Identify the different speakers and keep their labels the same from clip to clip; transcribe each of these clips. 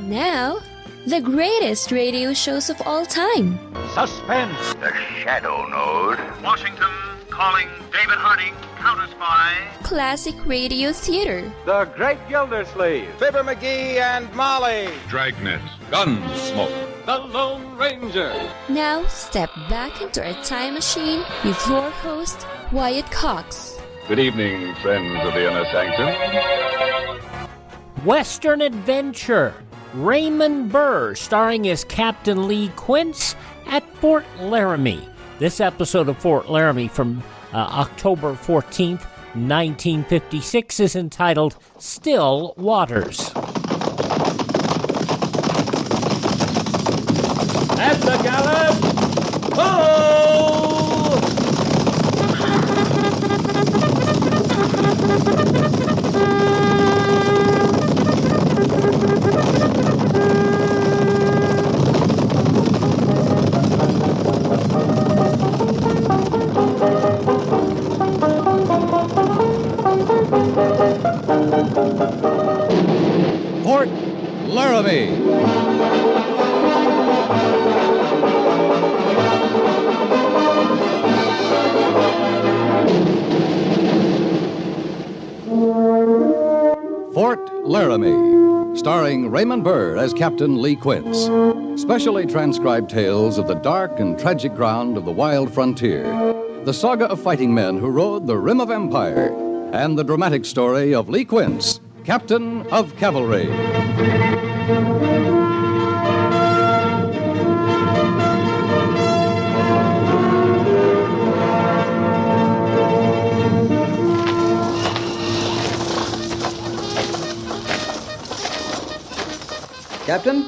Speaker 1: Now, the greatest radio shows of all time.
Speaker 2: Suspense.
Speaker 3: The Shadow Node.
Speaker 4: Washington calling David Harding, counter-spy.
Speaker 1: Classic radio theater.
Speaker 2: The Great Gildersleeve.
Speaker 5: Fibber McGee and Molly.
Speaker 6: Dragnet. Gunsmoke.
Speaker 2: The Lone Ranger.
Speaker 1: Now, step back into a time machine with your host, Wyatt Cox.
Speaker 6: Good evening, friends of the Inner Sanctum.
Speaker 7: Western Adventure. Raymond Burr, starring as Captain Lee Quince at Fort Laramie. This episode of Fort Laramie from October 14th, 1956 is entitled Still Waters.
Speaker 2: At the gallop. Ho!
Speaker 5: Fort Laramie. Fort Laramie, starring Raymond Burr as Captain Lee Quince. Specially transcribed tales of the dark and tragic ground of the wild frontier. The saga of fighting men who rode the rim of empire. And the dramatic story of Lee Quince, Captain of Cavalry.
Speaker 8: Captain?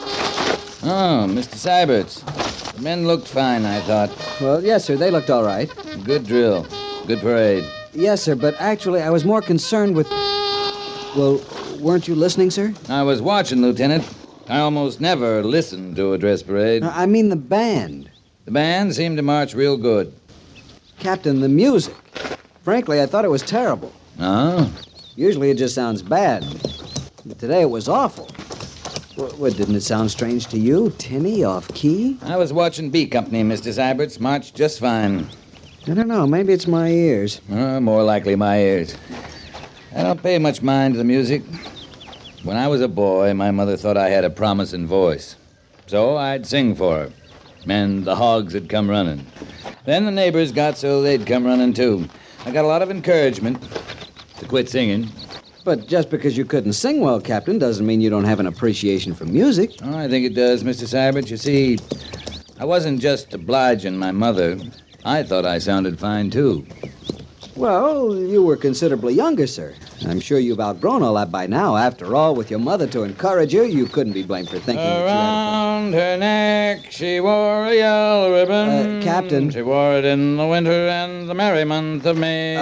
Speaker 9: Oh, Mr. Syberts. The men looked fine, I thought.
Speaker 8: Well, yes, sir. They looked all right.
Speaker 9: Good drill. Good parade.
Speaker 8: Yes, sir, but actually I was more concerned with... Well, weren't you listening, sir?
Speaker 9: I was watching, Lieutenant. I almost never listen to a dress parade.
Speaker 8: I mean the band.
Speaker 9: The band seemed to march real good.
Speaker 8: Captain, the music. Frankly, I thought it was terrible.
Speaker 9: Oh?
Speaker 8: Usually it just sounds bad. But today it was awful. What, didn't it sound strange to you? Tinny, off-key?
Speaker 9: I was watching B Company, Mr. Syberts. Marched just fine.
Speaker 8: I don't know. Maybe it's my ears.
Speaker 9: More likely my ears. I don't pay much mind to the music. When I was a boy, my mother thought I had a promising voice. So I'd sing for her. And the hogs would come running. Then the neighbors got so they'd come running, too. I got a lot of encouragement to quit singing.
Speaker 8: But just because you couldn't sing well, Captain, doesn't mean you don't have an appreciation for music.
Speaker 9: Oh, I think it does, Mr. Syberts. You see, I wasn't just obliging my mother. I thought I sounded fine, too.
Speaker 8: Well, you were considerably younger, sir. I'm sure you've outgrown all that by now. After all, with your mother to encourage you, you couldn't be blamed for thinking that
Speaker 9: Around her neck she wore a yellow ribbon.
Speaker 8: Captain.
Speaker 9: She wore it in the winter and the merry month of May.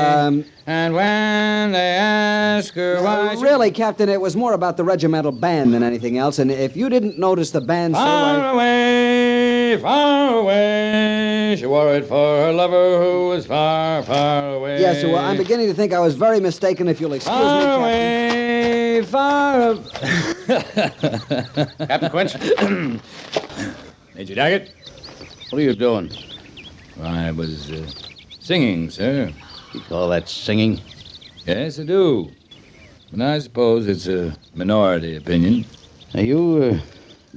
Speaker 9: And when they asked her why
Speaker 8: Really, Captain, it was more about the regimental band than anything else. And if you didn't notice the band,
Speaker 9: Far away, far away. She wore it for her lover who was far, far away.
Speaker 8: Yes, sir. Well, I'm beginning to think I was very mistaken, if you'll excuse me,
Speaker 9: Far
Speaker 8: Captain.
Speaker 9: away, far
Speaker 5: Captain Quince?
Speaker 9: Major Daggett?
Speaker 5: What are you doing?
Speaker 9: I was singing, sir.
Speaker 5: You call that singing?
Speaker 9: Yes, I do. But I suppose it's a minority opinion.
Speaker 5: Are you,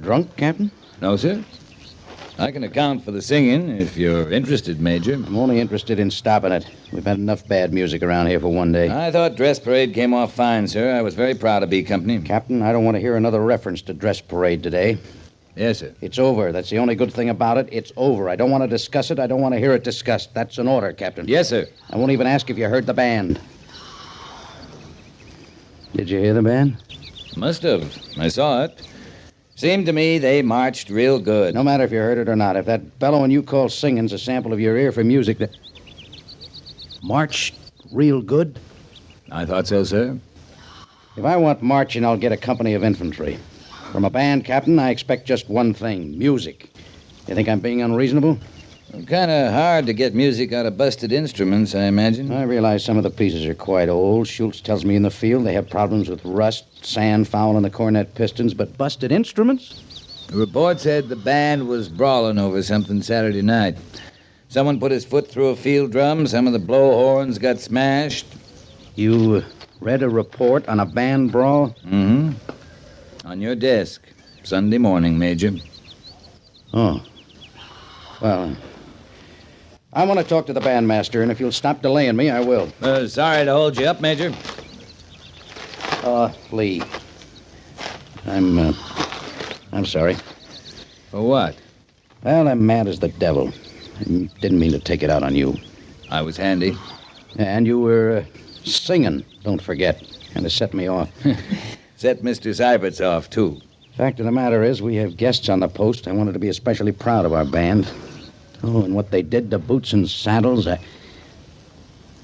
Speaker 5: drunk, Captain?
Speaker 9: No, sir. I can account for the singing if you're interested, Major.
Speaker 5: I'm only interested in stopping it. We've had enough bad music around here for one day.
Speaker 9: I thought Dress Parade came off fine, sir. I was very proud of B Company.
Speaker 5: Captain, I don't want to hear another reference to Dress Parade today.
Speaker 9: Yes, sir.
Speaker 5: It's over. That's the only good thing about it. It's over. I don't want to discuss it. I don't want to hear it discussed. That's an order, Captain.
Speaker 9: Yes, sir.
Speaker 5: I won't even ask if you heard the band. Did you hear the band?
Speaker 9: Must have. I saw it. Seemed to me they marched real good.
Speaker 5: No matter if you heard it or not, if that bellowing you call singing's a sample of your ear for music, that... Marched real good?
Speaker 9: I thought so, sir.
Speaker 5: If I want marching, I'll get a company of infantry. From a band, Captain, I expect just one thing, music. You think I'm being unreasonable?
Speaker 9: Kind of hard to get music out of busted instruments, I imagine.
Speaker 10: I realize some of the pieces are quite old. Schultz tells me in the field they have problems with rust, sand fouling the cornet pistons, but busted instruments?
Speaker 9: The report said the band was brawling over something Saturday night. Someone put his foot through a field drum, some of the blowhorns got smashed.
Speaker 10: You read a report on a band brawl?
Speaker 9: Mm-hmm. On your desk, Sunday morning, Major.
Speaker 10: Oh. Well, I want to talk to the bandmaster, and if you'll stop delaying me, I will.
Speaker 9: Sorry to hold you up, Major.
Speaker 10: Lee. I'm sorry.
Speaker 9: For what?
Speaker 10: Well, I'm mad as the devil. I didn't mean to take it out on you.
Speaker 9: I was handy.
Speaker 10: And you were singing, don't forget. Kind of set me off.
Speaker 9: Set Mr. Seibert's off, too.
Speaker 10: Fact of the matter is, we have guests on the post. I wanted to be especially proud of our band. Oh, and what they did to Boots and Saddles, I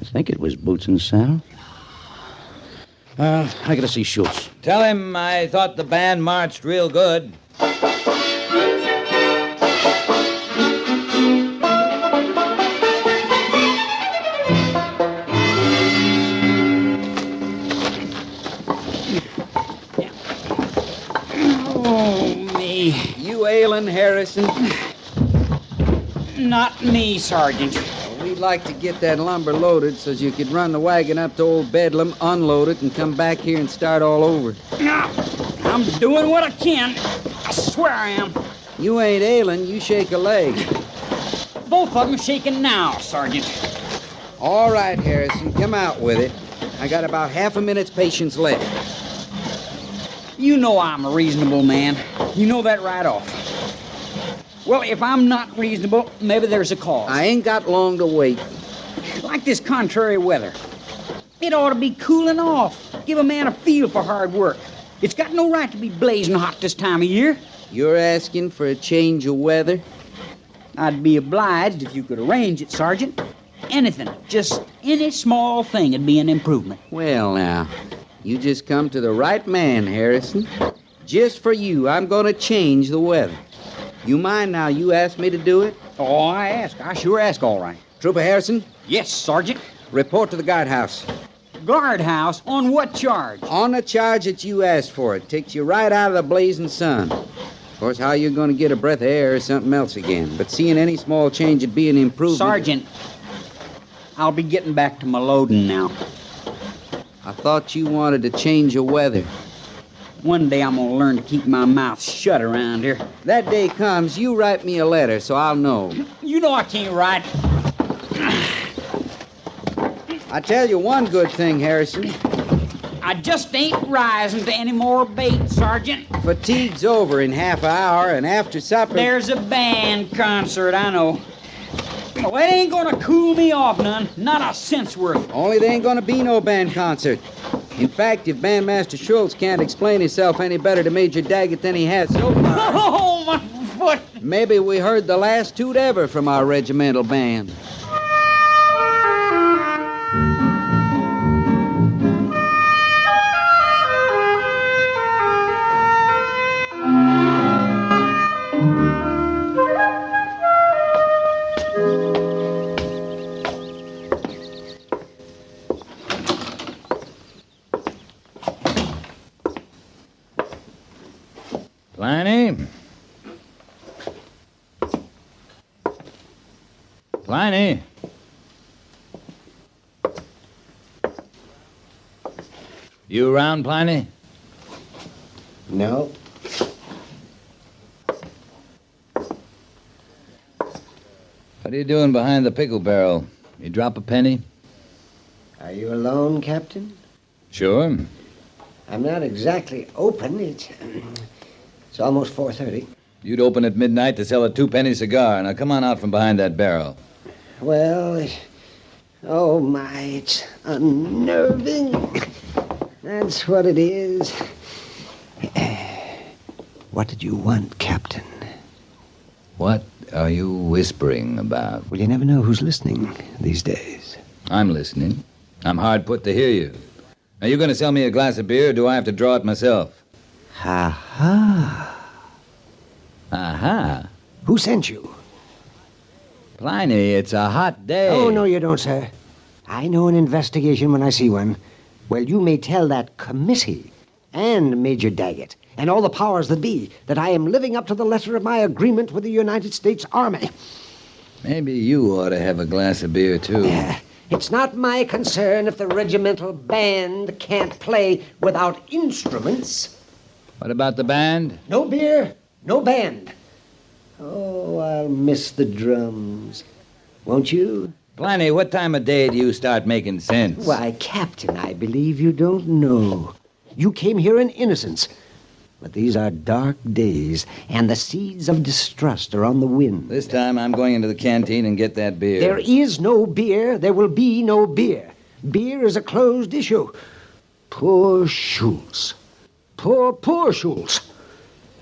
Speaker 10: think it was Boots and Saddles. I gotta see Schultz.
Speaker 9: Tell him I thought the band marched real good.
Speaker 8: You ailing, Harrison?
Speaker 11: Not me, Sergeant.
Speaker 8: Well, we'd like to get that lumber loaded so you could run the wagon up to Old Bedlam, unload it, and come back here and start all over.
Speaker 11: No, I'm doing what I can. I swear I am.
Speaker 8: You ain't ailing, you shake a leg.
Speaker 11: Both of them shaking now, Sergeant.
Speaker 8: All right, Harrison, come out with it. I got about half a minute's patience left.
Speaker 11: You know I'm a reasonable man. You know that right off. Well, if I'm not reasonable, maybe there's a cause.
Speaker 8: I ain't got long to wait.
Speaker 11: Like this contrary weather. It ought to be cooling off. Give a man a feel for hard work. It's got no right to be blazing hot this time of year.
Speaker 8: You're asking for a change of weather?
Speaker 11: I'd be obliged if you could arrange it, Sergeant. Anything, just any small thing would be an improvement.
Speaker 8: Well, now, you just come to the right man, Harrison. Just for you, I'm going to change the weather. You mind now you asked me to do it?
Speaker 11: Oh, I ask. I sure ask, all right.
Speaker 8: Trooper Harrison?
Speaker 11: Yes, Sergeant.
Speaker 8: Report to the guardhouse.
Speaker 11: Guardhouse? On what charge?
Speaker 8: On the charge that you asked for. It takes you right out of the blazing sun. Of course, how you're going to get a breath of air is something else again. But seeing any small change would be an improvement.
Speaker 11: Sergeant, I'll be getting back to my loading now.
Speaker 8: I thought you wanted to change the weather.
Speaker 11: One day I'm going to learn to keep my mouth shut around here.
Speaker 8: That day comes, you write me a letter so I'll know.
Speaker 11: You know I can't write.
Speaker 8: I tell you one good thing, Harrison.
Speaker 11: I just ain't rising to any more bait, Sergeant.
Speaker 8: Fatigue's over in half an hour, and after supper...
Speaker 11: There's a band concert, I know. Well, it ain't gonna cool me off none. Not a cent's worth.
Speaker 8: Only there ain't gonna be no band concert. In fact, if Bandmaster Schultz can't explain himself any better to Major Daggett than he has so far...
Speaker 11: Oh, my foot!
Speaker 8: Maybe we heard the last toot ever from our regimental band.
Speaker 9: Pliny? You around, Pliny?
Speaker 12: No.
Speaker 9: What are you doing behind the pickle barrel? You drop a penny?
Speaker 12: Are you alone, Captain?
Speaker 9: Sure.
Speaker 12: I'm not exactly open. It's almost 4:30.
Speaker 9: You'd open at midnight to sell a 2-penny cigar. Now come on out from behind that barrel.
Speaker 12: Well, oh my, it's unnerving. That's what it is. What did you want, Captain?
Speaker 9: What are you whispering about?
Speaker 12: Well, you never know who's listening these days.
Speaker 9: I'm listening. I'm hard put to hear you. Are you going to sell me a glass of beer, or do I have to draw it myself?
Speaker 12: Ha-ha.
Speaker 9: Aha.
Speaker 12: Who sent you?
Speaker 9: Pliny, it's a hot day.
Speaker 12: Oh, no, you don't, sir. I know an investigation when I see one. Well, you may tell that committee and Major Daggett and all the powers that be that I am living up to the letter of my agreement with the United States Army.
Speaker 9: Maybe you ought to have a glass of beer, too.
Speaker 12: It's not my concern if the regimental band can't play without instruments.
Speaker 9: What about the band?
Speaker 12: No beer, no band. Oh, I'll miss the drums. Won't you?
Speaker 9: Pliny, what time of day do you start making sense?
Speaker 12: Why, Captain, I believe you don't know. You came here in innocence. But these are dark days, and the seeds of distrust are on the wind.
Speaker 9: This time I'm going into the canteen and get that beer.
Speaker 12: There is no beer. There will be no beer. Beer is a closed issue. Poor Schultz. Poor Schultz.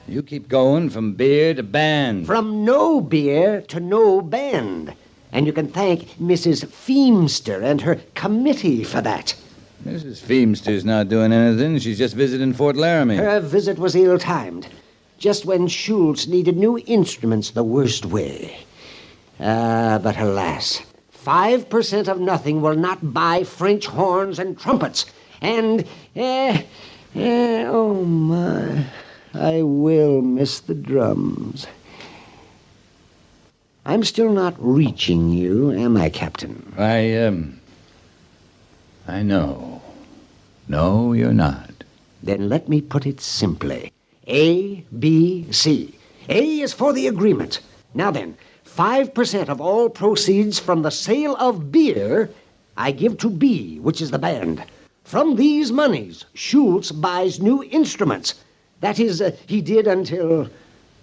Speaker 9: You keep going from beer to band.
Speaker 12: From no beer to no band. And you can thank Mrs. Feemster and her committee for that.
Speaker 9: Mrs. Feemster's not doing anything. She's just visiting Fort Laramie.
Speaker 12: Her visit was ill-timed. Just when Schultz needed new instruments the worst way. But alas, 5% of nothing will not buy French horns and trumpets. And, oh my, I will miss the drums. I'm still not reaching you, am I, Captain?
Speaker 9: I know. No, you're not.
Speaker 12: Then let me put it simply. A, B, C. A is for the agreement. Now then, 5% of all proceeds from the sale of beer I give to B, which is the band. From these monies, Schultz buys new instruments. That is, he did until...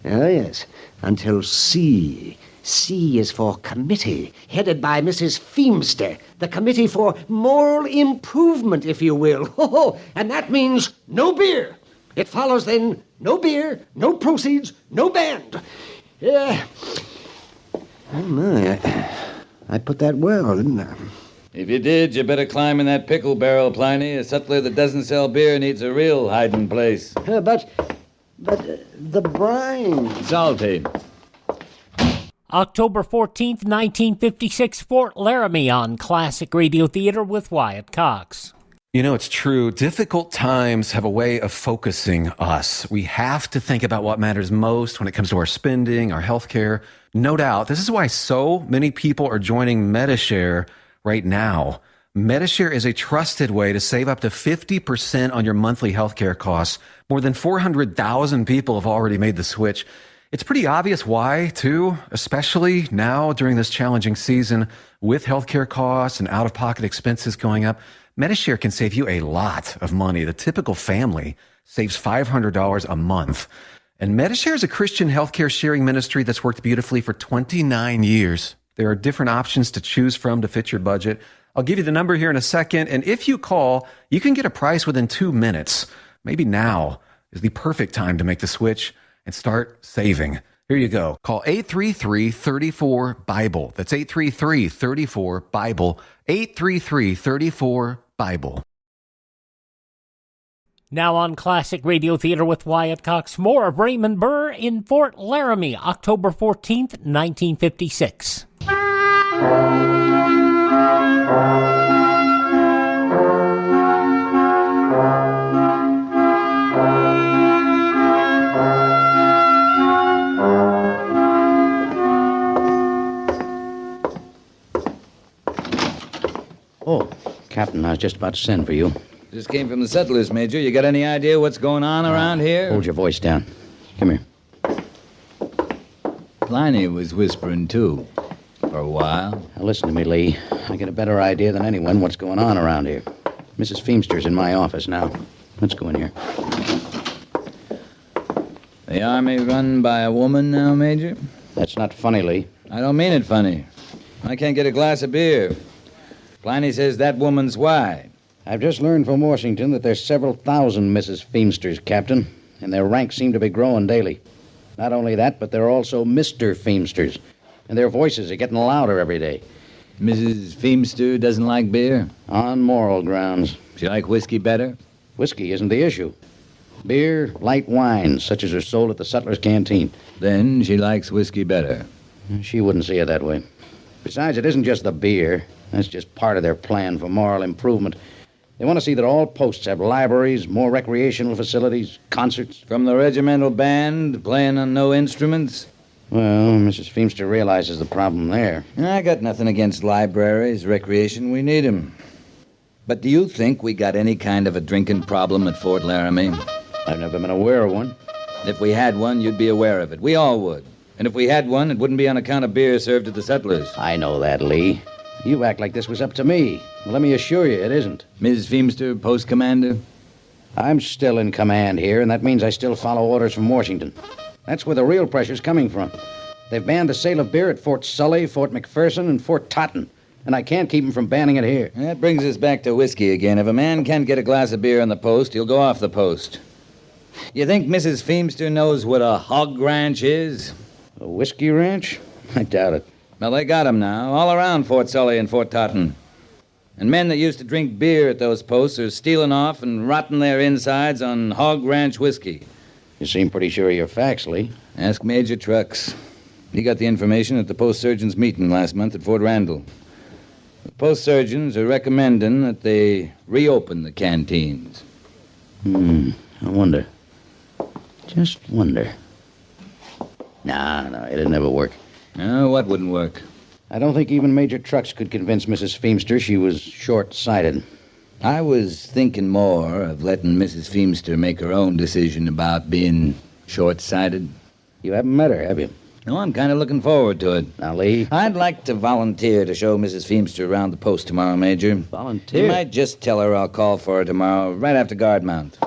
Speaker 12: Oh, yes, until C. C is for committee, headed by Mrs. Feemster, the committee for moral improvement, if you will. Oh, and that means no beer. It follows then no beer, no proceeds, no band. Oh my, I put that well, didn't I?
Speaker 9: If you did, you better climb in that pickle barrel, Pliny. A sutler that doesn't sell beer needs a real hiding place.
Speaker 12: But the brine.
Speaker 9: Salty.
Speaker 7: October 14th, 1956, Fort Laramie on Classic Radio Theater with Wyatt Cox.
Speaker 13: You know, it's true. Difficult times have a way of focusing us. We have to think about what matters most when it comes to our spending, our health care. No doubt. This is why so many people are joining Medishare right now. Medishare is a trusted way to save up to 50% on your monthly health care costs. More than 400,000 people have already made the switch. It's pretty obvious why, too, especially now during this challenging season with healthcare costs and out-of-pocket expenses going up. Medishare can save you a lot of money. The typical family saves $500 a month. And Medishare is a Christian healthcare sharing ministry that's worked beautifully for 29 years. There are different options to choose from to fit your budget. I'll give you the number here in a second, and if you call, you can get a price within 2 minutes. Maybe now is the perfect time to make the switch and start saving. Here you go. Call 833-34-BIBLE. That's 833-34-BIBLE. 833-34-BIBLE.
Speaker 7: Now on Classic Radio Theater with Wyatt Cox, more of Raymond Burr in Fort Laramie, October 14th, 1956.
Speaker 10: Oh, Captain, I was just about to send for you.
Speaker 9: Just came from the settlers, Major. You got any idea what's going on around here?
Speaker 10: Hold your voice down. Come here.
Speaker 9: Pliny was whispering, too, for a while.
Speaker 10: Now, listen to me, Lee. I get a better idea than anyone what's going on around here. Mrs. Feemster's in my office now. Let's go in here.
Speaker 9: The army run by a woman now, Major?
Speaker 10: That's not funny, Lee.
Speaker 9: I don't mean it funny. I can't get a glass of beer. Pliny says that woman's why.
Speaker 10: I've just learned from Washington that there's several thousand Mrs. Feemsters, Captain, and their ranks seem to be growing daily. Not only that, but they're also Mr. Feemsters, and their voices are getting louder every day.
Speaker 9: Mrs. Feemster doesn't like beer?
Speaker 10: On moral grounds.
Speaker 9: She like whiskey better?
Speaker 10: Whiskey isn't the issue. Beer, light wines, such as are sold at the sutler's canteen.
Speaker 9: Then she likes whiskey better.
Speaker 10: She wouldn't see it that way. Besides, it isn't just the beer. That's just part of their plan for moral improvement. They want to see that all posts have libraries, more recreational facilities, concerts.
Speaker 9: From the regimental band playing on no instruments?
Speaker 10: Well, Mrs. Feemster realizes the problem there.
Speaker 9: I got nothing against libraries, recreation. We need 'em. But do you think we got any kind of a drinking problem at Fort Laramie?
Speaker 10: I've never been aware of one.
Speaker 9: If we had one, you'd be aware of it. We all would. And if we had one, it wouldn't be on account of beer served to the settlers.
Speaker 10: I know that, Lee. You act like this was up to me. Well, let me assure you, it isn't.
Speaker 9: Ms. Feemster, post commander?
Speaker 10: I'm still in command here, and that means I still follow orders from Washington. That's where the real pressure's coming from. They've banned the sale of beer at Fort Sully, Fort McPherson, and Fort Totten, and I can't keep them from banning it here.
Speaker 9: That brings us back to whiskey again. If a man can't get a glass of beer on the post, he'll go off the post. You think Mrs. Feemster knows what a hog ranch is?
Speaker 10: A whiskey ranch? I doubt it.
Speaker 9: Well, they got 'em now, all around Fort Sully and Fort Totten. And men that used to drink beer at those posts are stealing off and rotting their insides on hog ranch whiskey.
Speaker 10: You seem pretty sure of your facts, Lee.
Speaker 9: Ask Major Trucks. He got the information at the post surgeons' meeting last month at Fort Randall. The post surgeons are recommending that they reopen the canteens.
Speaker 10: I wonder. Just wonder. No, it'd never work.
Speaker 9: No, what wouldn't work?
Speaker 10: I don't think even Major Trucks could convince Mrs. Feemster she was short-sighted.
Speaker 9: I was thinking more of letting Mrs. Feemster make her own decision about being short-sighted.
Speaker 10: You haven't met her, have you?
Speaker 9: No, I'm kind of looking forward to it.
Speaker 10: Now, Lee?
Speaker 9: I'd like to volunteer to show Mrs. Feemster around the post tomorrow, Major.
Speaker 10: Volunteer?
Speaker 9: You might just tell her I'll call for her tomorrow, right after guard mount.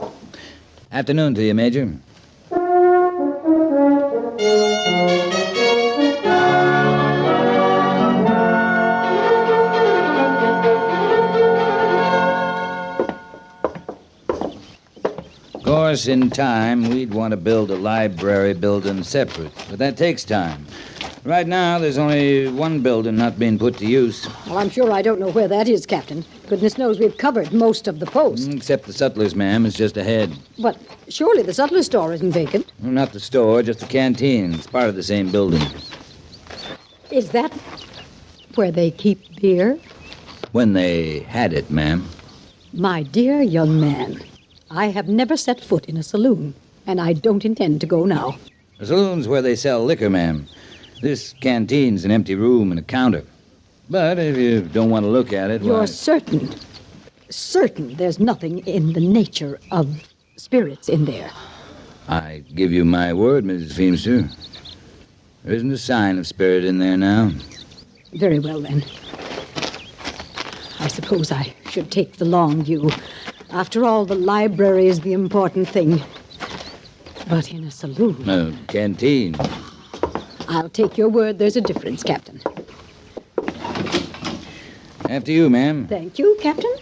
Speaker 9: Afternoon to you, Major. Of course, in time, we'd want to build a library building separate, but that takes time. Right now, there's only one building not being put to use.
Speaker 14: Well, I'm sure I don't know where that is, Captain. Goodness knows we've covered most of the post.
Speaker 9: Except the sutler's, ma'am. It's just ahead.
Speaker 14: But surely the sutler's store isn't vacant.
Speaker 9: Well, not the store, just the canteen. It's part of the same building.
Speaker 14: Is that where they keep beer?
Speaker 9: When they had it, ma'am.
Speaker 14: My dear young man, I have never set foot in a saloon, and I don't intend to go now.
Speaker 9: The saloon's where they sell liquor, ma'am. This canteen's an empty room and a counter. But if you don't want to look at it,
Speaker 14: You're
Speaker 9: why...
Speaker 14: certain there's nothing in the nature of spirits in there.
Speaker 9: I give you my word, Mrs. Feemster. There isn't a sign of spirit in there now.
Speaker 14: Very well, then. I suppose I should take the long view. After all, the library is the important thing. But in a saloon...
Speaker 9: No, canteen.
Speaker 14: I'll take your word there's a difference, Captain.
Speaker 9: After you, ma'am.
Speaker 14: Thank you, Captain.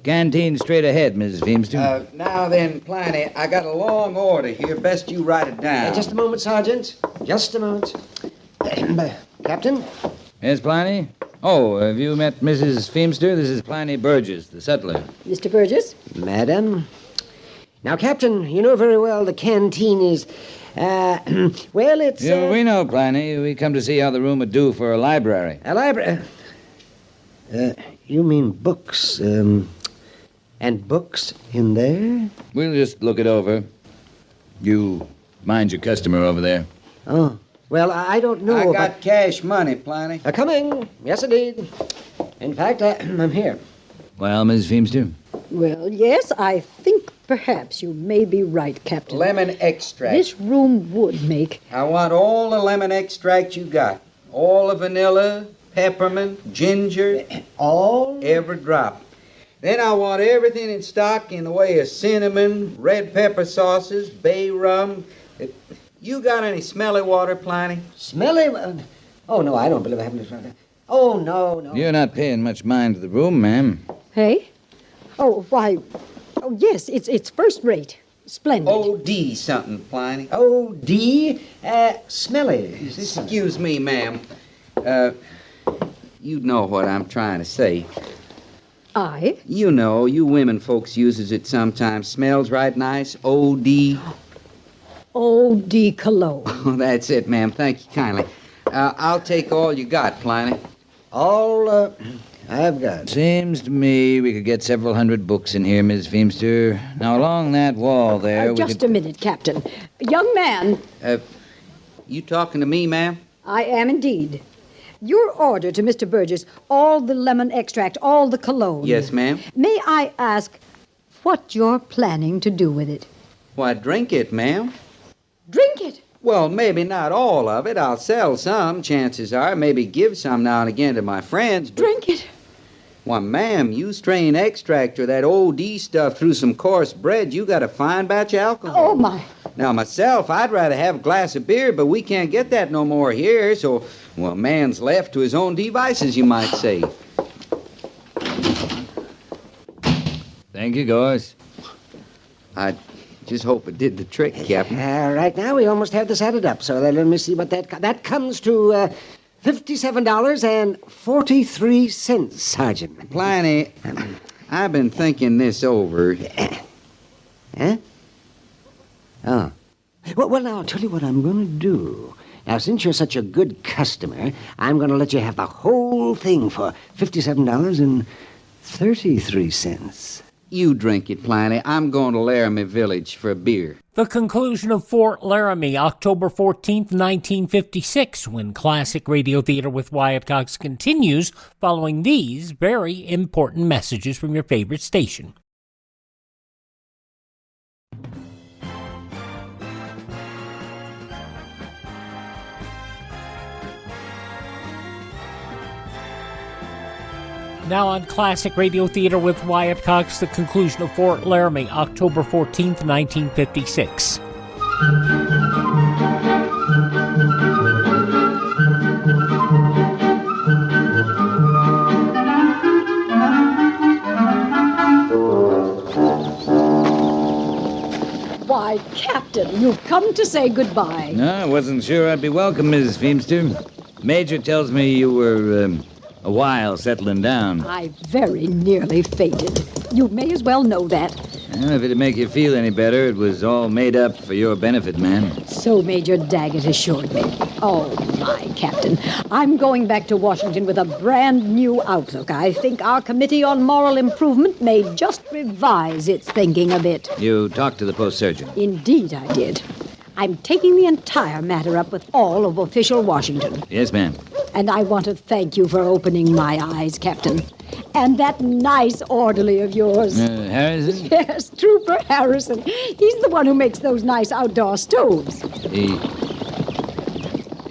Speaker 9: Canteen straight ahead, Mrs. Feemster.
Speaker 8: Now then, Pliny, I got a long order here. Best you write it down.
Speaker 12: Just a moment, Sergeant. Just a moment. Captain?
Speaker 9: Yes, Pliny? Oh, have you met Mrs. Feemster? This is Pliny Burgess, the settler.
Speaker 14: Mr. Burgess?
Speaker 12: Madam? Now, Captain, you know very well the canteen is, well, it's...
Speaker 9: Yeah, we know, Pliny. We come to see how the room would do for a library.
Speaker 12: A library? You mean books, and books in there?
Speaker 9: We'll just look it over. You mind your customer over there.
Speaker 12: Oh, well, I don't know
Speaker 8: I
Speaker 12: about...
Speaker 8: got cash money, Pliny.
Speaker 12: Coming. Yes, indeed. In fact, I'm here.
Speaker 9: Well, Mrs. Feemster?
Speaker 14: Well, yes, I think perhaps you may be right, Captain.
Speaker 8: Lemon extract.
Speaker 14: This room would make...
Speaker 8: I want all the lemon extract you got. All the vanilla, peppermint, ginger.
Speaker 12: All?
Speaker 8: Every drop. Then I want everything in stock in the way of cinnamon, red pepper sauces, bay rum. You got any smelly water, Pliny?
Speaker 12: Smelly? Oh, no, I don't believe I have any... Oh, no.
Speaker 9: You're not paying much mind to the room, ma'am.
Speaker 14: Hey? Oh, why... Oh, yes, it's first rate. Splendid.
Speaker 8: O.D. something, Pliny.
Speaker 12: O.D.? Smelly.
Speaker 8: Excuse me, ma'am. You know what I'm trying to say.
Speaker 14: I?
Speaker 8: You know, you women folks uses it sometimes. Smells right nice. O.D.
Speaker 14: Eau de Cologne.
Speaker 8: Oh, that's it, ma'am. Thank you kindly. I'll take all you got, Pliny.
Speaker 12: All I've got.
Speaker 9: Seems to me we could get several hundred books in here, Miss Feemster. Now, along that wall there,
Speaker 14: Just a minute, Captain. Young man.
Speaker 8: You talking to me, ma'am?
Speaker 14: I am indeed. Your order to Mr. Burgess, all the lemon extract, all the cologne.
Speaker 8: Yes, ma'am.
Speaker 14: May I ask what you're planning to do with it?
Speaker 8: Why, drink it, ma'am.
Speaker 14: Drink it?
Speaker 8: Well, maybe not all of it. I'll sell some, chances are. Maybe give some now and again to my friends. But...
Speaker 14: Drink it?
Speaker 8: Why, ma'am, you strain extract or that OD stuff through some coarse bread, you got a fine batch of alcohol.
Speaker 14: Oh, my.
Speaker 8: Now, myself, I'd rather have a glass of beer, but we can't get that no more here, so, well, man's left to his own devices, you might say.
Speaker 9: Thank you, Gorse.
Speaker 8: I just hope it did the trick, Captain.
Speaker 12: Right now, we almost have this added up, so let me see what that comes to, $57.43, Sergeant.
Speaker 8: Pliny, I've been thinking this over.
Speaker 12: Huh? Oh. Well, now, I'll tell you what I'm going to do. Now, since you're such a good customer, I'm going to let you have the whole thing for $57.33.
Speaker 8: You drink it, Pliny. I'm going to Laramie Village for a beer.
Speaker 7: The conclusion of Fort Laramie, October 14th, 1956, when Classic Radio Theater with Wyatt Cox continues following these very important messages from your favorite station. Now on Classic Radio Theater with Wyatt Cox, the conclusion of Fort Laramie, October 14th, 1956.
Speaker 14: Why, Captain, you've come to say goodbye.
Speaker 9: No, I wasn't sure I'd be welcome, Mrs. Feemster. Major tells me you were, a while settling down.
Speaker 14: I very nearly fainted. You may as well know that.
Speaker 9: Well, if it'd make you feel any better, it was all made up for your benefit, ma'am.
Speaker 14: So Major Daggett assured me. Oh, my, Captain. I'm going back to Washington with a brand new outlook. I think our Committee on Moral Improvement may just revise its thinking a bit.
Speaker 9: You talked to the post surgeon?
Speaker 14: Indeed, I did. I'm taking the entire matter up with all of official Washington.
Speaker 9: Yes, ma'am.
Speaker 14: And I want to thank you for opening my eyes, Captain. And that nice orderly of yours.
Speaker 9: Harrison?
Speaker 14: Yes, Trooper Harrison. He's the one who makes those nice outdoor stoves.
Speaker 9: He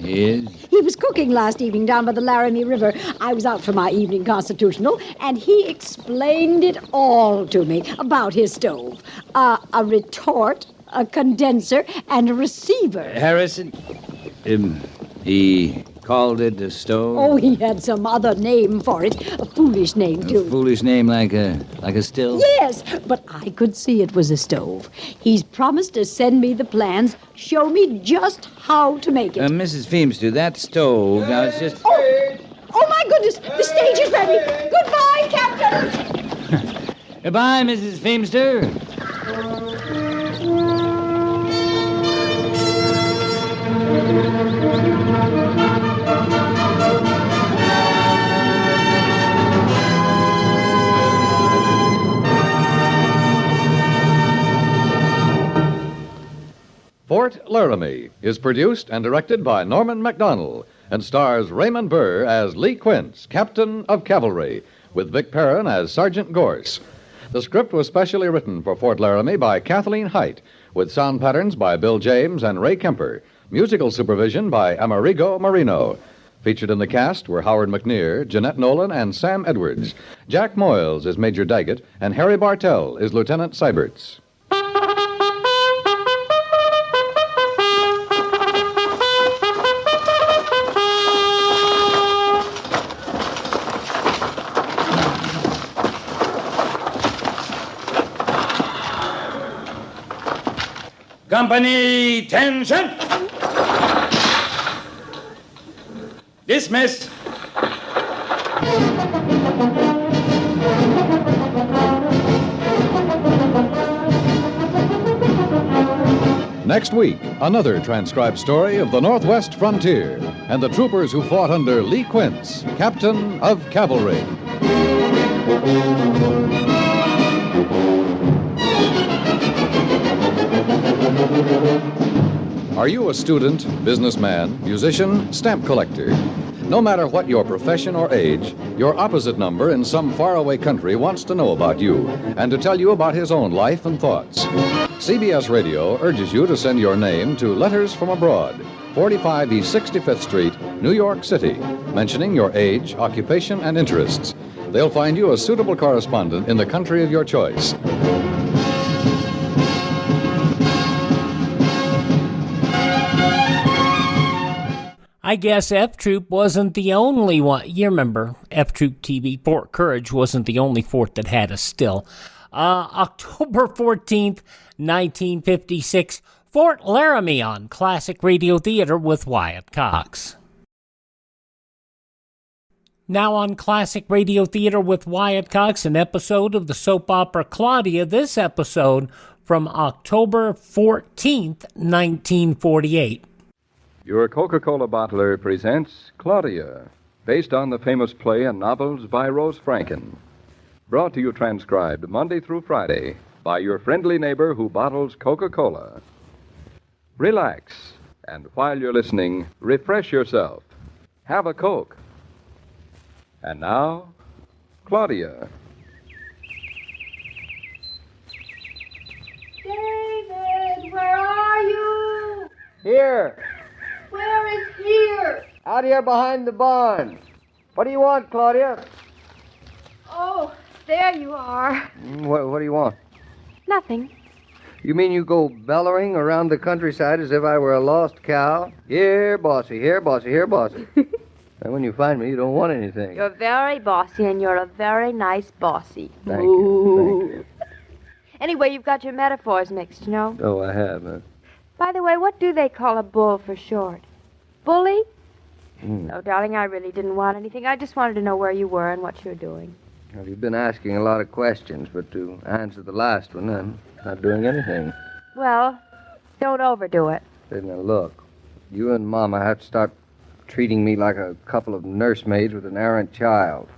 Speaker 9: is?
Speaker 14: He was cooking last evening down by the Laramie River. I was out for my evening constitutional, and he explained it all to me about his stove. A retort, a condenser, and a receiver.
Speaker 9: Harrison? He called it a stove?
Speaker 14: Oh, he had some other name for it. A foolish name, too.
Speaker 9: A foolish name like a still?
Speaker 14: Yes, but I could see it was a stove. He's promised to send me the plans, show me just how to make it.
Speaker 9: Mrs. Feemster, that stove, now it's just...
Speaker 14: Oh, my goodness, the stage is ready. Goodbye, Captain.
Speaker 9: Goodbye, Mrs. Feemster.
Speaker 5: Fort Laramie is produced and directed by Norman MacDonald and stars Raymond Burr as Lee Quince, Captain of Cavalry, with Vic Perrin as Sergeant Gorse. The script was specially written for Fort Laramie by Kathleen Height, with sound patterns by Bill James and Ray Kemper, musical supervision by Amerigo Marino. Featured in the cast were Howard McNear, Jeanette Nolan, and Sam Edwards. Jack Moyles is Major Daggett, and Harry Bartell is Lieutenant Seiberts.
Speaker 15: Company, tension! Dismissed!
Speaker 5: Next week, another transcribed story of the Northwest frontier and the troopers who fought under Lee Quince, Captain of Cavalry. Are you a student, businessman, musician, stamp collector? No matter what your profession or age, your opposite number in some faraway country wants to know about you and to tell you about his own life and thoughts. CBS Radio urges you to send your name to Letters from Abroad, 45 East 65th Street, New York City, mentioning your age, occupation, and interests. They'll find you a suitable correspondent in the country of your choice.
Speaker 7: I guess F Troop wasn't the only one. You remember, F Troop TV, Fort Courage wasn't the only fort that had a still. October 14th, 1956, Fort Laramie on Classic Radio Theater with Wyatt Cox. Now on Classic Radio Theater with Wyatt Cox, an episode of the soap opera Claudia. This episode from October 14th, 1948.
Speaker 6: Your Coca-Cola bottler presents Claudia, based on the famous play and novels by Rose Franken. Brought to you transcribed Monday through Friday by your friendly neighbor who bottles Coca-Cola. Relax, and while you're listening, refresh yourself. Have a Coke. And now, Claudia.
Speaker 16: David, where are you?
Speaker 17: Here.
Speaker 16: Where is here?
Speaker 17: Out here behind the barn. What do you want, Claudia?
Speaker 16: Oh, there you are.
Speaker 17: What do you want?
Speaker 16: Nothing.
Speaker 17: You mean you go bellowing around the countryside as if I were a lost cow? Here, bossy, here, bossy, here, bossy. And when you find me, you don't want anything.
Speaker 16: You're very bossy, and you're a very nice bossy.
Speaker 17: Thank you.
Speaker 16: Anyway, you've got your metaphors mixed, you know.
Speaker 17: Oh, I have, huh?
Speaker 16: By the way, what do they call a bull for short? Bully? No, darling, I really didn't want anything. I just wanted to know where you were and what you're doing.
Speaker 17: Well, you've been asking a lot of questions, but to answer the last one, I'm not doing anything.
Speaker 16: Well, don't overdo it.
Speaker 17: Hey, now, look, you and Mama have to start treating me like a couple of nursemaids with an errant child.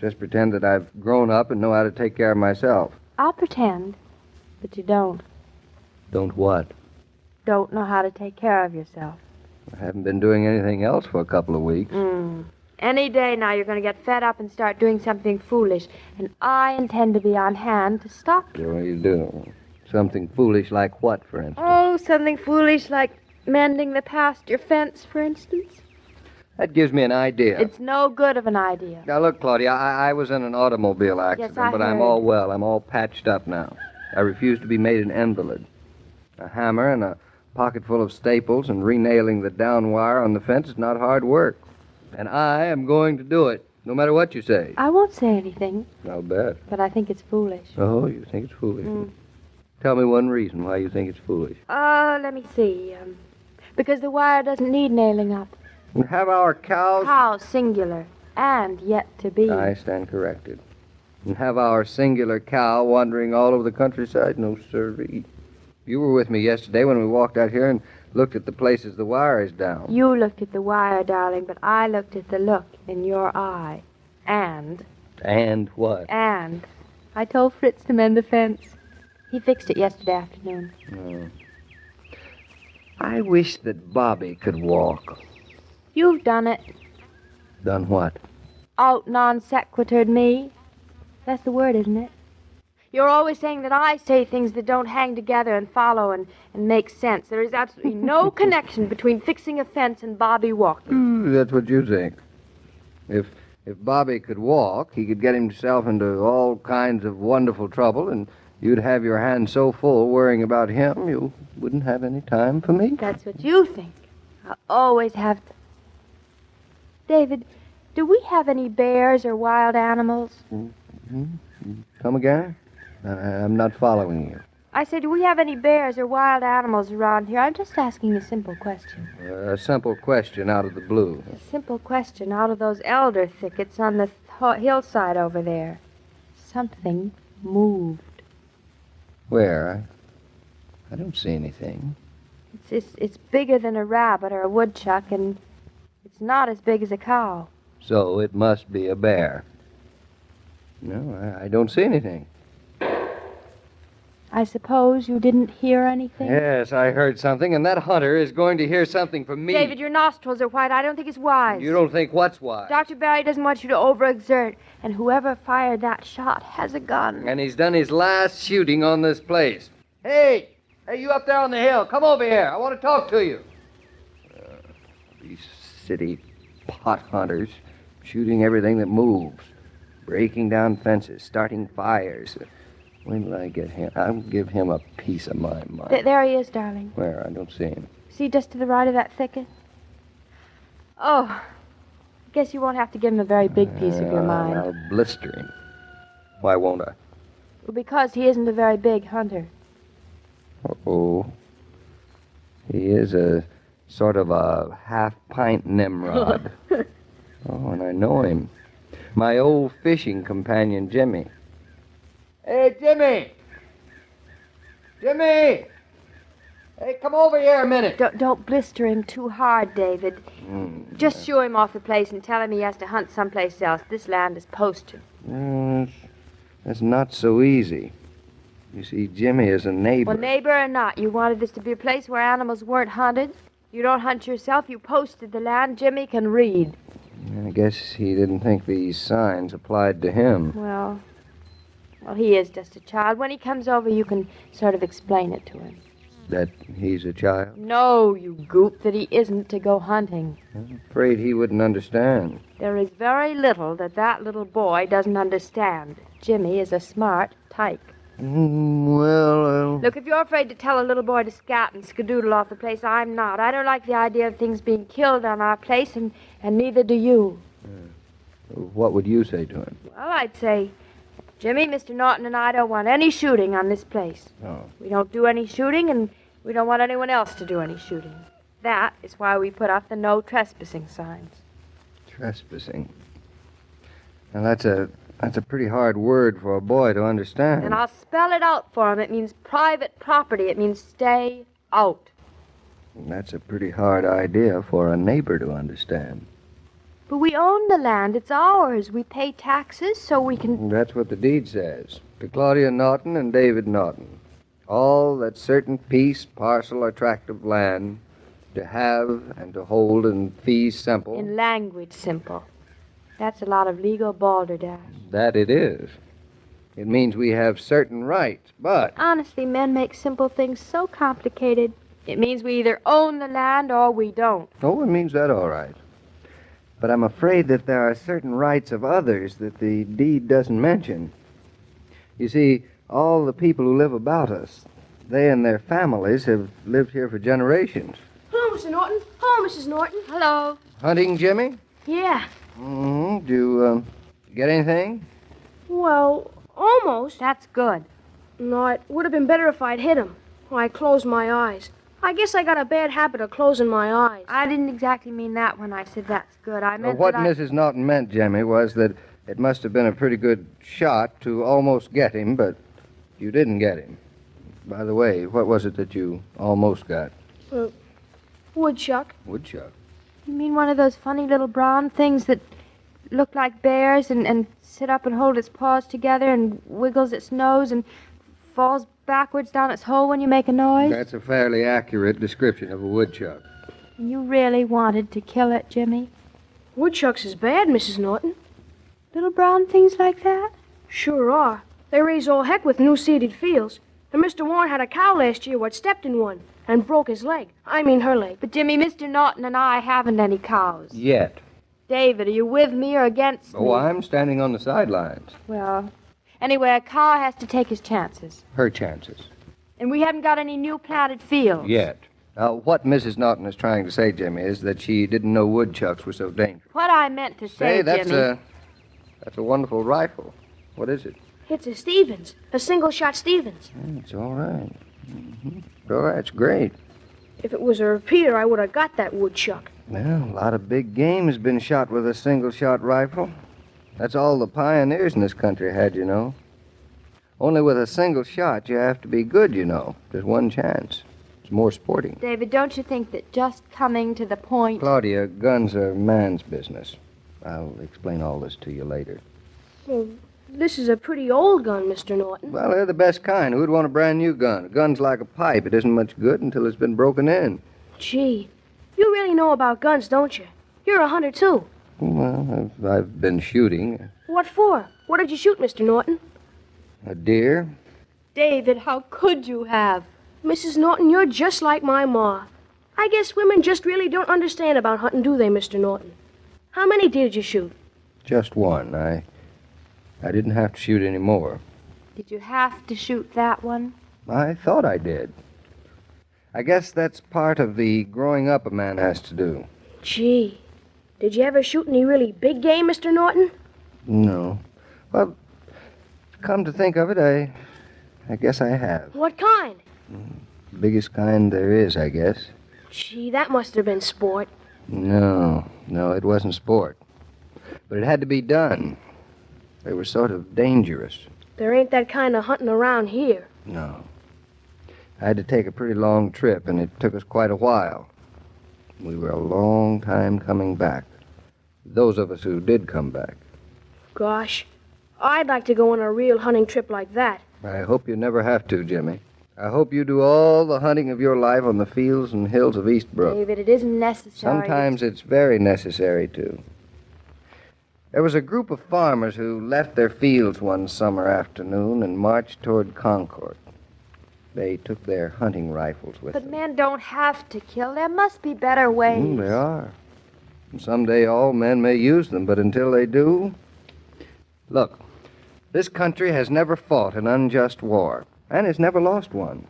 Speaker 17: Just pretend that I've grown up and know how to take care of myself.
Speaker 16: I'll pretend, but you don't.
Speaker 17: Don't what?
Speaker 16: Don't know how to take care of yourself.
Speaker 17: I haven't been doing anything else for a couple of weeks.
Speaker 16: Any day now you're going to get fed up and start doing something foolish, and I intend to be on hand to stop you.
Speaker 17: What do you do? Something foolish like what, for instance?
Speaker 16: Oh, something foolish like mending the pasture fence, for instance.
Speaker 17: That gives me an idea.
Speaker 16: It's no good of an idea.
Speaker 17: Now, look, Claudia, I was in an automobile accident,
Speaker 16: Yes, I
Speaker 17: but I'm
Speaker 16: heard.
Speaker 17: all well. I'm all patched up now. I refuse to be made an invalid. A hammer and a pocket full of staples and renailing the down wire on the fence is not hard work. And I am going to do it, no matter what you say.
Speaker 16: I won't say anything,
Speaker 17: I'll bet.
Speaker 16: but I think it's foolish.
Speaker 17: Oh, you think it's foolish? Tell me one reason why you think it's foolish.
Speaker 16: Let me see. Because the wire doesn't need nailing up.
Speaker 17: And have our cows...
Speaker 16: Cows, singular, and yet to be.
Speaker 17: I stand corrected. And have our singular cow wandering all over the countryside? No, sirree. You were with me yesterday when we walked out here and looked at the places the wire is down.
Speaker 16: You looked at the wire, darling, but I looked at the look in your eye. And
Speaker 17: And what?
Speaker 16: And I told Fritz to mend the fence. He fixed it yesterday afternoon.
Speaker 17: Oh. I wish that Bobby could walk.
Speaker 16: You've done it.
Speaker 17: Done what?
Speaker 16: Out non sequitured me. That's the word, isn't it? You're always saying that I say things that don't hang together and follow and make sense. There is absolutely no connection between fixing a fence and Bobby walking.
Speaker 17: That's what you think. If Bobby could walk, he could get himself into all kinds of wonderful trouble, and you'd have your hands so full worrying about him, you wouldn't have any time for me.
Speaker 16: That's what you think. I always have to. David, do we have any bears or wild animals?
Speaker 17: Come again? I'm not following you.
Speaker 16: I said, do we have any bears or wild animals around here? I'm just asking a simple question.
Speaker 17: A simple question out of the blue.
Speaker 16: A simple question out of those elder thickets on the hillside over there. Something moved.
Speaker 17: Where? I don't see anything.
Speaker 16: It's bigger than a rabbit or a woodchuck, and it's not as big as a cow.
Speaker 17: So it must be a bear. No, I don't see anything.
Speaker 16: I suppose you didn't hear anything?
Speaker 17: Yes, I heard something, and that hunter is going to hear something from me.
Speaker 16: David, your nostrils are white. I don't think it's wise.
Speaker 17: You don't think what's wise?
Speaker 16: Dr. Barry doesn't want you to overexert, and whoever fired that shot has a gun.
Speaker 17: And he's done his last shooting on this place. Hey, you up there on the hill, come over here. I want to talk to you. These city pot hunters, shooting everything that moves, breaking down fences, starting fires. When will I get him? I'll give him a piece of my mind.
Speaker 16: There he is, darling.
Speaker 17: Where? I don't see him.
Speaker 16: See, just to the right of that thicket? Oh, I guess you won't have to give him a very big piece of your mind.
Speaker 17: I'll blister him. Why won't I?
Speaker 16: Well, because he isn't a very big hunter.
Speaker 17: Oh, he is a sort of a half-pint Nimrod. Oh, and I know him. My old fishing companion, Jimmy. Hey, Jimmy! Jimmy! Hey, come over here a minute.
Speaker 16: Don't blister him too hard, David. Just shoo him off the place and tell him he has to hunt someplace else. This land is posted.
Speaker 17: That's not so easy. You see, Jimmy is a neighbor.
Speaker 16: Well, neighbor or not, you wanted this to be a place where animals weren't hunted. You don't hunt yourself. You posted the land. Jimmy can read.
Speaker 17: I guess he didn't think these signs applied to him.
Speaker 16: Well, he is just a child. When he comes over, you can sort of explain it to him.
Speaker 17: That he's a child?
Speaker 16: No, you goop, that he isn't to go hunting.
Speaker 17: I'm afraid he wouldn't understand.
Speaker 16: There is very little that little boy doesn't understand. Jimmy is a smart tyke.
Speaker 17: Well,
Speaker 16: Look, if you're afraid to tell a little boy to scat and skedoodle off the place, I'm not. I don't like the idea of things being killed on our place, and neither do you.
Speaker 17: What would you say to him?
Speaker 16: Well, I'd say, Jimmy, Mr. Norton and I don't want any shooting on this place.
Speaker 17: Oh.
Speaker 16: We don't do any shooting, and we don't want anyone else to do any shooting. That is why we put up the no trespassing signs.
Speaker 17: Trespassing? Now, that's a pretty hard word for a boy to understand.
Speaker 16: And I'll spell it out for him. It means private property. It means stay out.
Speaker 17: That's a pretty hard idea for a neighbor to understand.
Speaker 16: But we own the land. It's ours. We pay taxes so we can...
Speaker 17: That's what the deed says. To Claudia Norton and David Norton. All that certain piece, parcel, or tract of land to have and to hold in fee simple.
Speaker 16: In language simple. That's a lot of legal balderdash.
Speaker 17: That it is. It means we have certain rights, but...
Speaker 16: Honestly, men make simple things so complicated. It means we either own the land or we don't.
Speaker 17: Oh, it means that all right. But I'm afraid that there are certain rights of others that the deed doesn't mention. You see, all the people who live about us, they and their families have lived here for generations.
Speaker 18: Hello, Mr. Norton. Hello, Mrs. Norton.
Speaker 16: Hello.
Speaker 17: Hunting, Jimmy?
Speaker 18: Yeah.
Speaker 17: Mm-hmm. Do you get anything?
Speaker 18: Well, almost.
Speaker 16: That's good.
Speaker 18: No, it would have been better if I'd hit him. I closed my eyes. I guess I got a bad habit of closing my eyes.
Speaker 16: I didn't exactly mean that when I said that's good. I meant
Speaker 17: What
Speaker 16: that
Speaker 17: Mrs. Norton meant, Jimmy, was that it must have been a pretty good shot to almost get him, but you didn't get him. By the way, what was it that you almost got?
Speaker 18: Woodchuck.
Speaker 17: Woodchuck?
Speaker 16: You mean one of those funny little brown things that look like bears and sit up and hold its paws together and wiggles its nose and falls backwards down its hole when you make a noise?
Speaker 17: That's a fairly accurate description of a woodchuck.
Speaker 16: You really wanted to kill it, Jimmy?
Speaker 18: Woodchucks is bad, Mrs. Norton.
Speaker 16: Little brown things like that?
Speaker 18: Sure are. They raise all heck with new-seeded fields. And Mr. Warren had a cow last year what stepped in one and broke his leg. I mean her leg.
Speaker 16: But, Jimmy, Mr. Norton and I haven't any cows.
Speaker 17: Yet.
Speaker 16: David, are you with me or against me?
Speaker 17: Oh, I'm standing on the sidelines.
Speaker 16: Well, anyway, a cow has to take his chances.
Speaker 17: Her chances.
Speaker 16: And we haven't got any new planted fields.
Speaker 17: Yet. Now, what Mrs. Norton is trying to say, Jimmy, is that she didn't know woodchucks were so dangerous.
Speaker 16: What I meant to say, Jimmy...
Speaker 17: That's a wonderful rifle. What is it?
Speaker 18: It's a Stevens. A single-shot Stevens.
Speaker 17: It's all right. Mm-hmm. Oh, that's great.
Speaker 18: If it was a repeater, I would have got that woodchuck.
Speaker 17: Well, a lot of big game has been shot with a single-shot rifle. That's all the pioneers in this country had, you know. Only with a single shot, you have to be good, you know. Just one chance. It's more sporting.
Speaker 16: David, don't you think that just coming to the point...
Speaker 17: Claudia, guns are man's business. I'll explain all this to you later.
Speaker 18: Well, this is a pretty old gun, Mr. Norton.
Speaker 17: Well, they're the best kind. Who'd want a brand new gun? A gun's like a pipe. It isn't much good until it's been broken in.
Speaker 18: Gee, you really know about guns, don't you? You're a hunter, too.
Speaker 17: Well, I've been shooting.
Speaker 18: What for? What did you shoot, Mr. Norton?
Speaker 17: A deer.
Speaker 16: David, how could you have?
Speaker 18: Mrs. Norton, you're just like my ma. I guess women just really don't understand about hunting, do they, Mr. Norton? How many did you shoot?
Speaker 17: Just one. I didn't have to shoot any more.
Speaker 16: Did you have to shoot that one?
Speaker 17: I thought I did. I guess that's part of the growing up a man has to do.
Speaker 18: Gee, did you ever shoot any really big game, Mr. Norton?
Speaker 17: No. Well, come to think of it, I guess I have.
Speaker 18: What kind?
Speaker 17: Biggest kind there is, I guess.
Speaker 18: Gee, that must have been sport.
Speaker 17: No, it wasn't sport. But it had to be done. They were sort of dangerous.
Speaker 18: There ain't that kind of hunting around here.
Speaker 17: No. I had to take a pretty long trip, and it took us quite a while. We were a long time coming back. Those of us who did come back.
Speaker 18: Gosh, I'd like to go on a real hunting trip like that.
Speaker 17: I hope you never have to, Jimmy. I hope you do all the hunting of your life on the fields and hills of Eastbrook.
Speaker 16: David, it isn't necessary.
Speaker 17: Sometimes it's very necessary, too. There was a group of farmers who left their fields one summer afternoon and marched toward Concord. They took their hunting rifles with them.
Speaker 16: But men don't have to kill. There must be better ways.
Speaker 17: There are. And someday all men may use them, but until they do... Look, this country has never fought an unjust war. And has never lost one.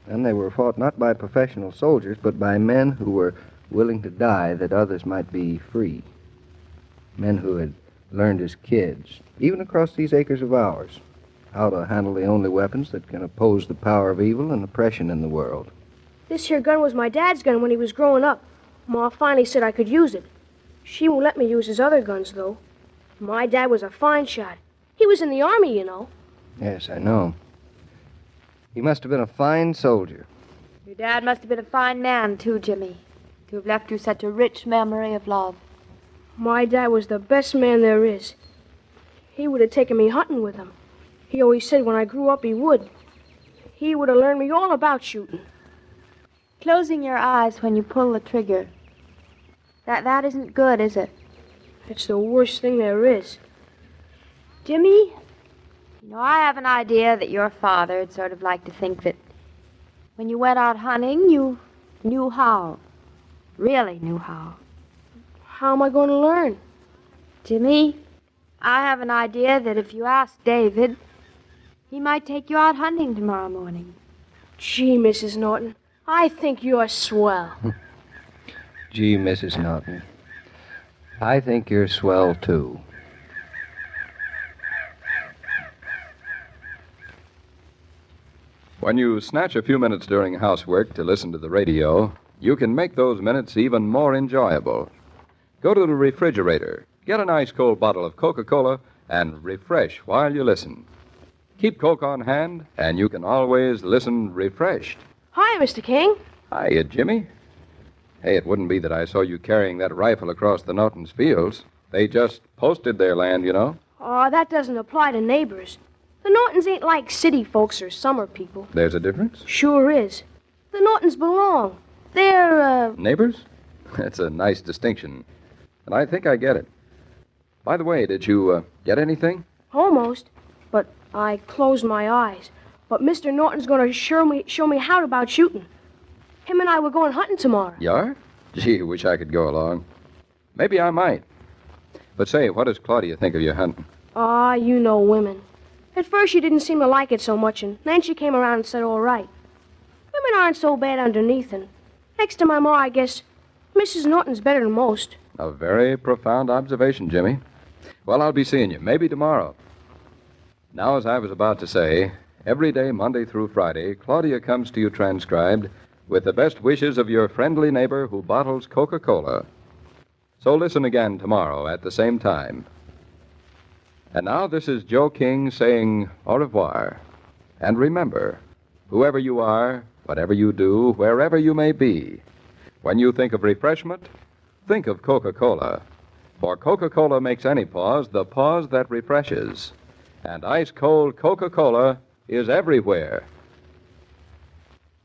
Speaker 17: And they were fought not by professional soldiers, but by men who were willing to die that others might be free. Men who had learned as kids, even across these acres of ours, how to handle the only weapons that can oppose the power of evil and oppression in the world.
Speaker 18: This here gun was my dad's gun when he was growing up. Ma finally said I could use it. She won't let me use his other guns, though. My dad was a fine shot. He was in the army, you know.
Speaker 17: Yes, I know. He must have been a fine soldier.
Speaker 16: Your dad must have been a fine man, too, Jimmy, to have left you such a rich memory of love.
Speaker 18: My dad was the best man there is. He would have taken me hunting with him. He always said when I grew up he would. He would have learned me all about shooting.
Speaker 16: Closing your eyes when you pull the trigger. That isn't good, is it?
Speaker 18: It's the worst thing there is.
Speaker 16: Jimmy, you know, I have an idea that your father would sort of like to think that when you went out hunting, you knew how. Really knew how.
Speaker 18: How am I going to learn?
Speaker 16: Jimmy, I have an idea that if you ask David, he might take you out hunting tomorrow morning.
Speaker 18: Gee, Mrs. Norton, I think you're swell.
Speaker 17: Gee, Mrs. Norton, I think you're swell, too.
Speaker 6: When you snatch a few minutes during housework to listen to the radio, you can make those minutes even more enjoyable. Go to the refrigerator, get an ice-cold bottle of Coca-Cola, and refresh while you listen. Keep Coke on hand, and you can always listen refreshed.
Speaker 18: Hi, Mr. King.
Speaker 6: Hiya, Jimmy. Hey, it wouldn't be that I saw you carrying that rifle across the Norton's fields. They just posted their land, you know.
Speaker 18: Oh, that doesn't apply to neighbors. The Nortons ain't like city folks or summer people.
Speaker 6: There's a difference?
Speaker 18: Sure is. The Nortons belong. They're,
Speaker 6: Neighbors? That's a nice distinction. And I think I get it. By the way, did you get anything?
Speaker 18: Almost. But I closed my eyes. But Mr. Norton's going to show me how about shooting. Him and I were going hunting tomorrow.
Speaker 6: You are? Gee, wish I could go along. Maybe I might. But say, what does Claudia think of your hunting?
Speaker 18: Ah, you know women. At first she didn't seem to like it so much, and then she came around and said all right. Women aren't so bad underneath, and next to my ma, I guess Mrs. Norton's better than most.
Speaker 6: A very profound observation, Jimmy. Well, I'll be seeing you, maybe tomorrow. Now, as I was about to say, every day, Monday through Friday, Claudia comes to you transcribed with the best wishes of your friendly neighbor who bottles Coca-Cola. So listen again tomorrow at the same time. And now this is Joe King saying au revoir. And remember, whoever you are, Whatever you do, wherever you may be, when you think of refreshment, think of Coca-Cola. For Coca-Cola makes any pause the pause that refreshes. And ice-cold Coca-Cola is everywhere.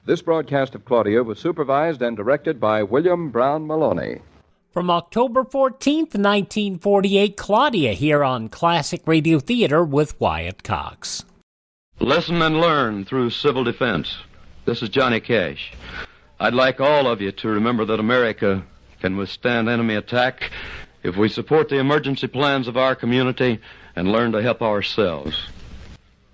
Speaker 6: This broadcast of Claudia was supervised and directed by William Brown Maloney.
Speaker 7: From October 14th, 1948, Claudia here on Classic Radio Theater with Wyatt Cox.
Speaker 19: Listen and learn through civil defense. This is Johnny Cash. I'd like all of you to remember that America can withstand enemy attack if we support the emergency plans of our community and learn to help ourselves.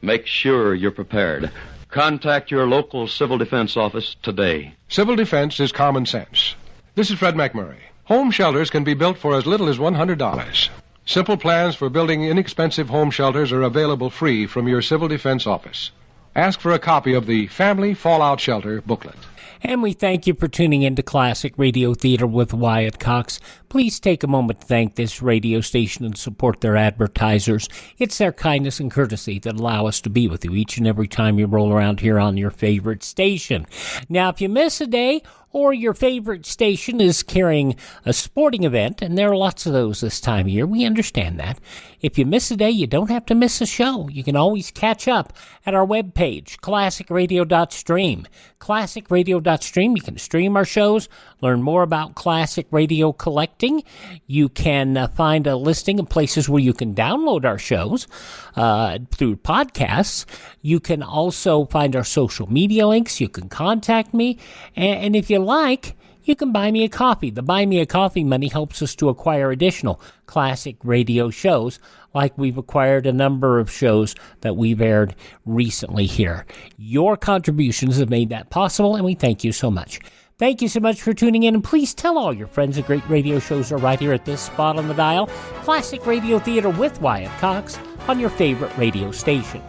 Speaker 19: Make sure you're prepared. Contact your local civil defense office today.
Speaker 20: Civil defense is common sense. This is Fred McMurray. Home shelters can be built for as little as $100. Simple plans for building inexpensive home shelters are available free from your civil defense office. Ask for a copy of the Family Fallout Shelter booklet.
Speaker 7: And we thank you for tuning in to Classic Radio Theater with Wyatt Cox. Please take a moment to thank this radio station and support their advertisers. It's their kindness and courtesy that allow us to be with you each and every time you roll around here on your favorite station. Now, if you miss a day, or your favorite station is carrying a sporting event, and there are lots of those this time of year, we understand that. If you miss a day, you don't have to miss a show. You can always catch up at our webpage, classicradio.stream. Classicradio.stream, you can stream our shows, learn more about classic radio collecting. You can find a listing of places where you can download our shows through podcasts. You can also find our social media links. You can contact me. And if you like, you can buy me a coffee. The Buy Me a Coffee money helps us to acquire additional classic radio shows, like we've acquired a number of shows that we've aired recently here. Your contributions have made that possible, and we thank you so much. Thank you so much for tuning in, and please tell all your friends that great radio shows are right here at this spot on the dial. Classic Radio Theater with Wyatt Cox on your favorite radio station.